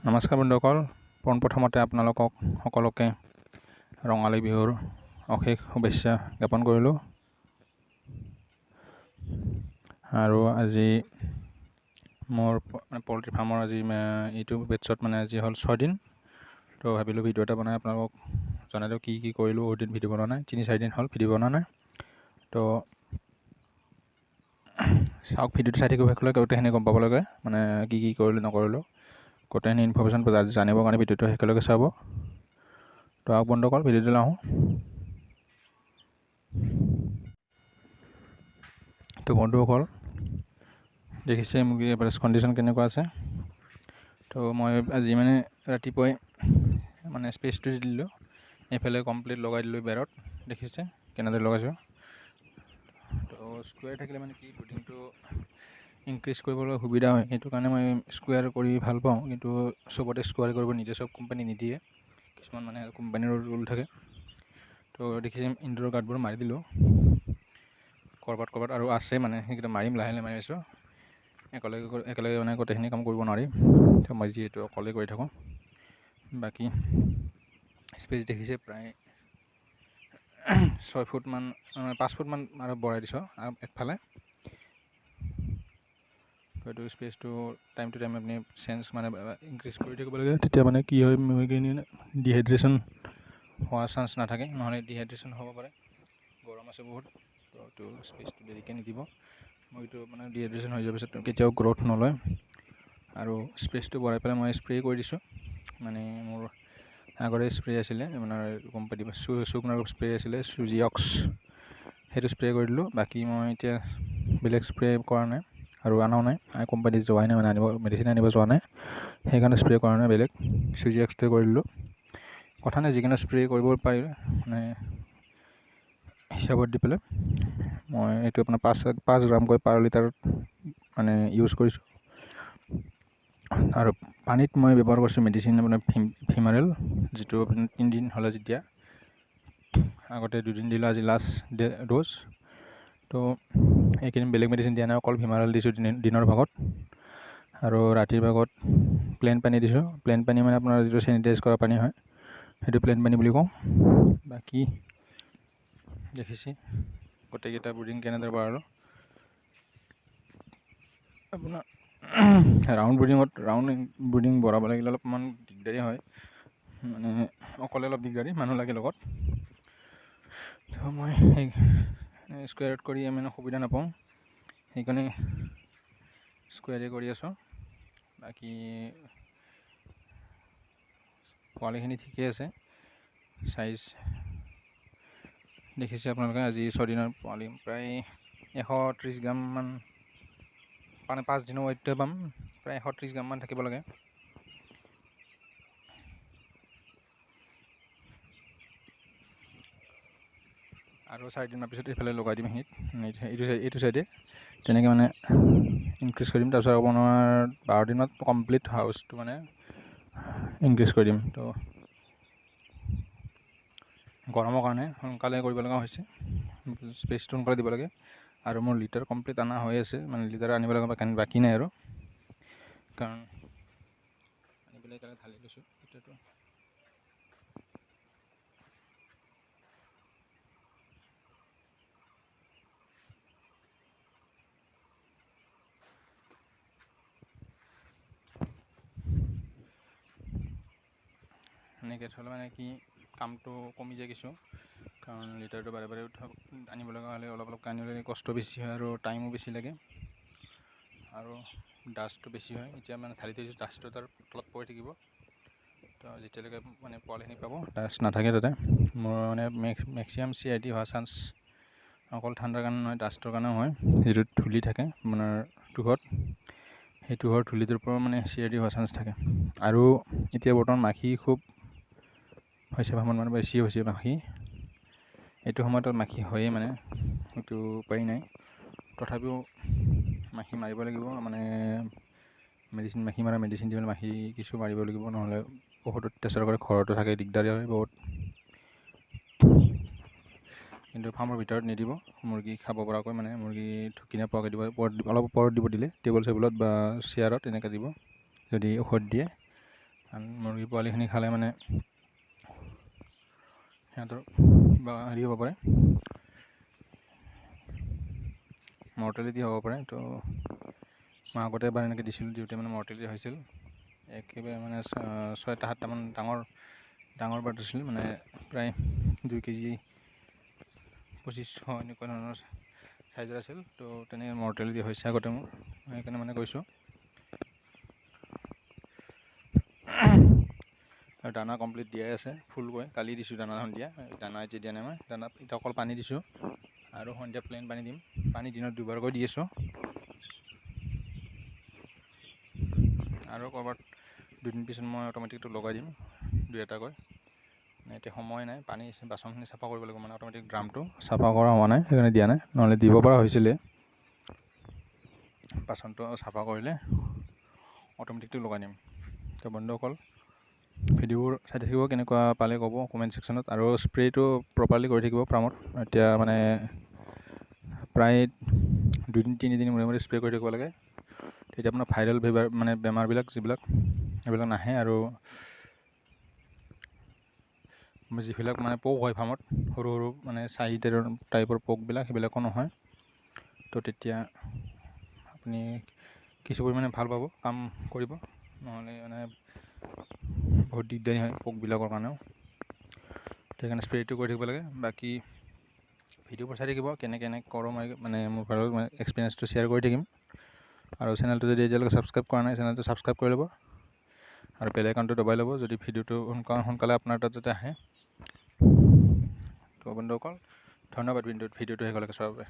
নমস্কাৰ বন্ধুসকল, পোনপ্ৰথমতে আপোনালোকক সকলোকে ৰঙালী বিহুৰ অশেষ শুভেচ্ছা জ্ঞাপন কৰিলোঁ। আৰু আজি মোৰ পল্ট্ৰি ফাৰ্মৰ আজি এইটো বেটছত আজি হ'ল 6 দিন। তো ভাবিলোঁ ভিডিঅ' এটা বনাই আপোনালোকক জনাই দিওঁ কি কৰিলোঁ। বহুত দিন ভিডিঅ' বনোৱা নাই, 3-4 দিন হ'ল ভিডিঅ' বনোৱা নাই। তো চাওক, ভিডিঅ'টো চাই থাকিব, শেষলৈ গোটেইখিনি গম পাব লাগে, কি কৰিলোঁ নকৰিলোঁ গোটেইখিনি ইনফৰ্মেশ্যন জানিবৰ কাৰণে ভিডিঅ'টো শেষলৈকে চাব। তো আহক বন্ধুসকল, ভিডিঅ'টো আহোঁ। তো বন্ধুসকল দেখিছে মুৰ্গী এভাৰেজ কণ্ডিশ্যন কেনেকুৱা আছে। তো মই আজি ৰাতিপুৱাই স্পেচটো দি দিলোঁ, এইফালে কমপ্লিট লগাই দিলোঁ বেৰত। দেখিছে কেনেদৰে লগাইছোঁ। তো স্কুৱেৰ থাকিলে কি ব্ৰিডিংটো ইনক্ৰিজ কৰিবলৈ সুবিধা হয়, সেইটো কাৰণে মই স্কুৱেৰ কৰি ভাল পাওঁ। কিন্তু চবতে স্কুৱেৰ কৰিব নিদিয়ে, চব কোম্পানী নিদিয়ে, কিছুমান কোম্পানীৰ ৰুল থাকে। তো দেখিছে ইনডোৰ গাৰ্ডবোৰ মাৰি দিলোঁ ক'ৰবাত আৰু আছে, সেইকেইটা মাৰিম, লাহে লাহে মাৰি আছোঁ। একেলগে গোটেইখিনি কাম কৰিব নোৱাৰি, তো মই যিহেতু অকলে কৰি থাকোঁ। বাকী স্পেচ দেখিছে প্ৰায় 6 ফুটমান 5 ফুটমান আৰু বঢ়াই দিছোঁ একফালে। তো এইটো স্পেচটো টাইম টু টাইম আপুনি চেঞ্জ ইনক্ৰিজ কৰি থাকিব লাগে। তেতিয়া কি হয়, ডিহাইড্ৰেশ্যন হোৱাৰ চান্স নাথাকে, নহ'লে ডিহাইড্ৰেশ্যন হ'ব পাৰে। গৰম আছে বহুত, তো এইটো স্পেচটো দেৰিকৈ নিদিব। মই এইটো ডিহাইড্ৰেশ্যন হৈ যোৱাৰ পিছত কেতিয়াও গ্ৰ'থ নলয়। আৰু স্পেচটো বঢ়াই পেলাই মই স্প্ৰে কৰি দিছোঁ। মোৰ আগৰে স্প্ৰে আছিলে, কোম্পানী চুকনাৰ স্প্ৰে আছিলে, চুজিঅক্স, সেইটো স্প্ৰে কৰি দিলোঁ। বাকী মই এতিয়া বেলেগ স্প্ৰে কৰা নাই আৰু আনাও নাই, কোম্পানী যোৱাই নাই, মেডিচিন আনিব যোৱা নাই, সেইকাৰণে স্প্ৰে কৰা নাই। বেলেগ চুজিঅক্স স্প্ৰে কৰি দিলোঁ। কথা নাই, যিকোনো স্প্ৰে কৰিব পাৰি হিচাপত দি পেলাই। মই এইটো আপোনাৰ 5 গ্ৰামকৈ পাৰ লিটাৰত ইউজ কৰিছোঁ। আৰু পানীত মই ব্যৱহাৰ কৰিছোঁ মেডিচিন ভিমাৰেল, যিটো 3 দিন হ'লে যেতিয়া, আগতে 2 দিন দিলোঁ, আজি লাষ্ট ড'জ। তো এইকেইদিন বেলেগ মেডিচিন দিয়া নাই, অকল ভিমাৰেল দিছোঁ দিনৰ ভাগত। আৰু ৰাতিৰ ভাগত প্লেইন পানী দিছোঁ। প্লেইন পানী আপোনাৰ যিটো চেনিটাইজ কৰা পানী হয়, সেইটো প্লেইন পানী বুলি কওঁ। বাকী দেখিছে গোটেইকেইটা ব্ৰিডিং কেনেদৰে বঢ়ালোঁ। আপোনাৰ ৰাউণ্ড ব্ৰিডিং বঢ়াব লাগিলে অলপমান দিগদাৰী হয়, অকলে অলপ দিগদাৰী, মানুহ লাগে লগত। তো মই স্কুৱেৰত কৰি সুবিধা নাপাওঁ, সেইকাৰণে স্কুৱেৰে কৰি আছোঁ। বাকী পোৱালিখিনি ঠিকেই আছে, চাইজ দেখিছে আপোনালোকে। আজি 6 দিনৰ পোৱালি প্ৰায় 130 গ্ৰামমান, 5 দিনৰ ৱেইটটোৱে পাম, প্ৰায় 130 গ্ৰামমান থাকিব লাগে। আৰু 4 দিনৰ পিছত এইফালে লগাই দিম, এইটো চাইডে তেনেকৈ ইনক্ৰিজ কৰি দিম। তাৰপিছত আপোনাৰ 12 দিনত কমপ্লিট হাউচটো ইনক্ৰিজ কৰি দিম। তো গৰমৰ কাৰণে সোনকালে কৰিব লগা হৈছে, স্পেচটো সোনকালে দিব লাগে। আৰু মোৰ লিটাৰ কমপ্লিট অনা হৈ আছে, লিটাৰ আনিব লগা বাকী নাই আৰু, কাৰণ আনি পেলাই ঢালি লৈছোঁ লিটাৰটো। এনেকৈ থ'লে কামটো কমি যায় কিছু, কাৰণ লিটাৰটো বাৰে বাৰে আনিব লগা হ'লে অলপ আনিবলৈ কষ্ট বেছি হয় আৰু টাইমো বেছি লাগে, আৰু ডাষ্টটো বেছি হয়। এতিয়া ঢালি থৈছোঁ, ডাষ্টটো তাৰ তলত পৰি থাকিব। তো যেতিয়ালৈকে পোৱালিখিনি পাব, ডাষ্ট নাথাকে তাতে। মোৰ মেক্সিমাম CRT হোৱাৰ চান্স অকল ঠাণ্ডাৰ কাৰণে নহয়, ডাষ্টৰ কাৰণেও হয়। যিটো ধূলি থাকে টোহত, সেই টোহৰ ধূলিটোৰ পৰা CRT হোৱাৰ চান্স থাকে। আৰু এতিয়া বৰ্তমান মাখি খুব হৈছে, বেছি হৈছে মাখি। এইটো সময়ত মাখি হয়েই, এইটো উপায় নাই। তথাপিও মাখি মাৰিব লাগিব, মাখি মৰা মেডিচিন দি মাখি কিছু মাৰিব লাগিব, নহ'লে বহুত অত্যাচাৰ কৰে। ঘৰতো থাকে, দিগদাৰী হয় বহুত। কিন্তু ফাৰ্মৰ ভিতৰত নিদিব, মুৰ্গী খাব পৰাকৈ, মুৰ্গী ঢুকি নাপাৱাকৈ দিব। অলপ ওপৰত দিব, দিলে টেবুল চেবুলত বা চেয়াৰত এনেকৈ দিব, যদি ঔষধ দিয়ে। মুৰ্গী পোৱালিখিনি খালে মানে সিহঁতৰ কিবা হেৰি হ'ব পাৰে, মৰ্টেলিটি হ'ব পাৰে। তো মই আগতে এবাৰ এনেকৈ দিছিলোঁ, দিওঁতে মানে মৰ্টেলিটি হৈছিল। একেবাৰে মানে 6টা-7টামান ডাঙৰ বাৰ্ড আছিল, মানে প্ৰায় 2 কেজি 2500 এনেকুৱা ধৰণৰ চাইজৰ আছিল। তো তেনেকৈ মৰ্টেলিটি হৈছে আগতে মোৰ, সেইকাৰণে মানে কৈছোঁ। আৰু দানা কমপ্লিট দিয়াই আছে ফুলকৈ, কালি দিছোঁ দানা সন্ধিয়া। দানা এতিয়া দিয়া নাই, মই দানা এতিয়া অকল পানী দিছোঁ, আৰু সন্ধিয়া প্লেইন পানী দিম। পানী দিনত 2বাৰকৈ দি আছোঁ, আৰু ক'ৰবাত 2দিন পিছত মই অট'মেটিকটো লগাই দিম 2-এটাকৈ। এতিয়া সময় নাই, পানী বাচনখিনি চাফা কৰিব লাগিব, মানে অট'মেটিক ড্ৰামটো চাফা কৰা হোৱা নাই, সেইকাৰণে দিয়া নাই, নহ'লে দিব পৰা হৈছিলে। বাচনটো চাফা কৰিলে অট'মেটিকটো লগাই দিম। তো বন্ধুসকল, ভিডিঅ'বোৰ চাই থাকিব, কেনেকুৱা পালে ক'ব কমেণ্ট ছেকশ্যনত। আৰু স্প্ৰেটো প্ৰপাৰলি কৰি থাকিব ফাৰ্মত। এতিয়া মানে প্ৰায় 2-3 দিন মূৰে মূৰে স্প্ৰে কৰি থাকিব লাগে, তেতিয়া আপোনাৰ ভাইৰেল মানে বেমাৰবিলাক এইবিলাক নাহে। আৰু যিবিলাক মানে পোক হয় ফাৰ্মত, সৰু সৰু মানে চাহীৰ টাইপৰ পোকবিলাক, সেইবিলাকো নহয়। তো তেতিয়া আপুনি কিছু পৰিমাণে ভাল পাব, কাম কৰিব, নহ'লে মানে বহুত দিগদাৰী হয় পোকবিলাকৰ কাৰণেও। সেইকাৰণে স্প্ৰেটো কৰি থাকিব লাগে। বাকী ভিডিঅ'বোৰ চাই থাকিব, কেনেকৈ কৰোঁ মই, মানে মোৰ ফালৰ মই এক্সপিৰিয়েঞ্চটো শ্বেয়াৰ কৰি থাকিম। আৰু চেনেলটো যদি এতিয়ালৈকে ছাবস্ক্ৰাইব কৰা নাই, চেনেলটো ছাবস্ক্ৰাইব কৰি ল'ব, আৰু বেল আইকনটো দবাই ল'ব, যদি ভিডিঅ'টো সোনকালে আপোনাৰ তাত যাতে আহে। তো বন্ধুসকল, ধন্যবাদ ভিডিঅ'টো শেষলৈকে চোৱাৰ বাবে।